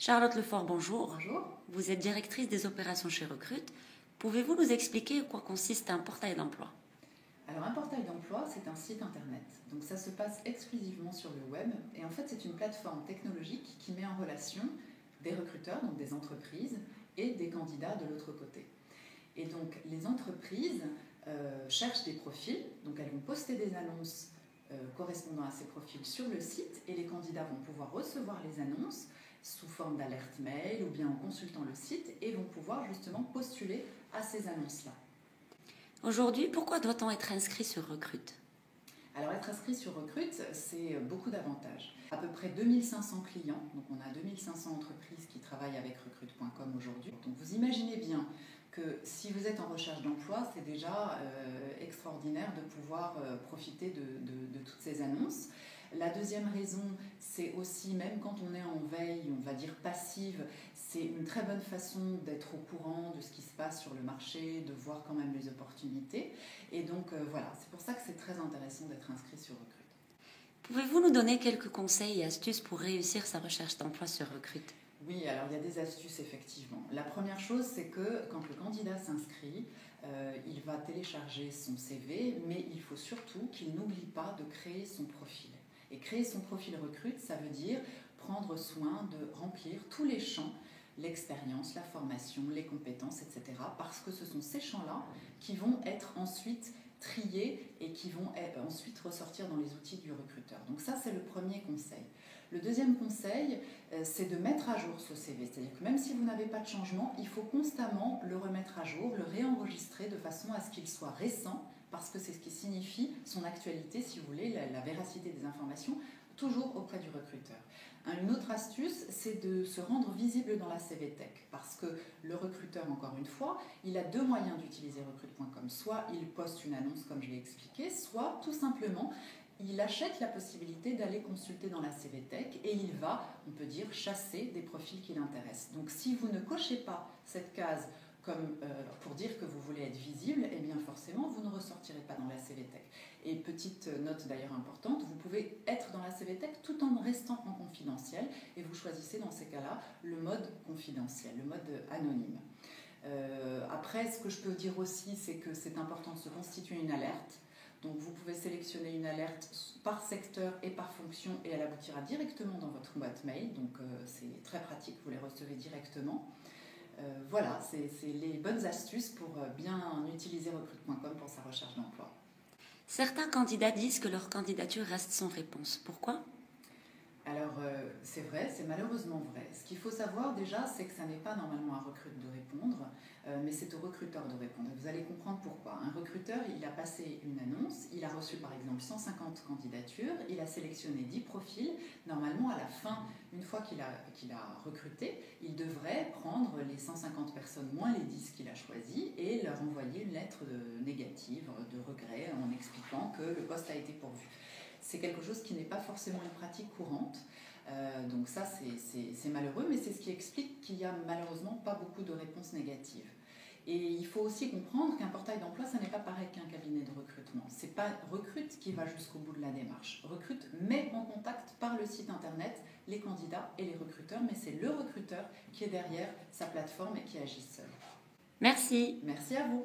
Charlotte Lefort, bonjour. Bonjour. Vous êtes directrice des opérations chez Recrute. Pouvez-vous nous expliquer en quoi consiste un portail d'emploi ? Alors un portail d'emploi, c'est un site internet. Donc ça se passe exclusivement sur le web. Et en fait, c'est une plateforme technologique qui met en relation des recruteurs, donc des entreprises, et des candidats de l'autre côté. Et donc les entreprises cherchent des profils. Donc elles vont poster des annonces correspondant à ces profils sur le site. Et les candidats vont pouvoir recevoir les annonces sous forme d'alerte mail ou bien en consultant le site et vont pouvoir justement postuler à ces annonces-là. Aujourd'hui, pourquoi doit-on être inscrit sur Recrute ? Alors être inscrit sur Recrute, c'est beaucoup d'avantages. À peu près 2500 clients, donc on a 2500 entreprises qui travaillent avec Recrute.com aujourd'hui. Donc vous imaginez bien que si vous êtes en recherche d'emploi, c'est déjà extraordinaire de pouvoir profiter de toutes ces annonces. La deuxième raison, c'est aussi, même quand on est en veille, on va dire passive, c'est une très bonne façon d'être au courant de ce qui se passe sur le marché, de voir quand même les opportunités. Et donc voilà, c'est pour ça que c'est très intéressant d'être inscrit sur Recrute. Pouvez-vous nous donner quelques conseils et astuces pour réussir sa recherche d'emploi sur Recrute ? Oui, alors il y a des astuces effectivement. La première chose, c'est que quand le candidat s'inscrit, il va télécharger son CV, mais il faut surtout qu'il n'oublie pas de créer son profil. Et créer son profil Recrute, ça veut dire prendre soin de remplir tous les champs, l'expérience, la formation, les compétences, etc. Parce que ce sont ces champs-là qui vont être ensuite triés et qui vont ensuite ressortir dans les outils du recruteur. Donc ça, c'est le premier conseil. Le deuxième conseil, c'est de mettre à jour ce CV. C'est-à-dire que même si vous n'avez pas de changement, il faut constamment le remettre à jour, le réenregistrer de façon à ce qu'il soit récent, parce que c'est ce qui signifie son actualité, si vous voulez, la véracité des informations, toujours auprès du recruteur. Une autre astuce, c'est de se rendre visible dans la CV Tech, parce que le recruteur, encore une fois, il a deux moyens d'utiliser Recrute.com. Soit il poste une annonce, comme je l'ai expliqué, soit tout simplement, il achète la possibilité d'aller consulter dans la CV Tech et il va, on peut dire, chasser des profils qui l'intéressent. Donc si vous ne cochez pas cette case comme pour dire que vous voulez être visible, eh bien forcément, vous ne ressortirez pas dans la CV Tech. Et petite note d'ailleurs importante, vous pouvez être dans la CV Tech tout en restant en confidentiel et vous choisissez dans ces cas-là le mode confidentiel, le mode anonyme. Après, ce que je peux dire aussi, c'est que c'est important de se constituer une alerte. Donc vous pouvez sélectionner une alerte par secteur et par fonction et elle aboutira directement dans votre boîte mail. Donc c'est très pratique, vous les recevez directement. Voilà, c'est les bonnes astuces pour bien utiliser Recrute.com pour sa recherche d'emploi. Certains candidats disent que leur candidature reste sans réponse. Pourquoi ? Alors c'est vrai, c'est malheureusement vrai. Ce qu'il faut savoir déjà, c'est que ça n'est pas normalement à Recrute de répondre, mais c'est au recruteur de répondre. Et vous allez comprendre pourquoi. Un recruteur, il a passé une annonce, il a reçu par exemple 150 candidatures, il a sélectionné 10 profils. Normalement, à la fin, une fois qu'il a recruté, il devrait prendre les 150 personnes moins les 10 qu'il a choisis et leur envoyer une lettre négative, de regret, en expliquant que le poste a été pourvu. C'est quelque chose qui n'est pas forcément une pratique courante. Donc ça, c'est malheureux, mais c'est ce qui explique qu'il n'y a malheureusement pas beaucoup de réponses négatives. Et il faut aussi comprendre qu'un portail d'emploi, ça n'est pas pareil qu'un cabinet de recrutement. Ce n'est pas Recrute qui va jusqu'au bout de la démarche. Recrute met en contact par le site internet les candidats et les recruteurs, mais c'est le recruteur qui est derrière sa plateforme et qui agit seul. Merci. Merci à vous.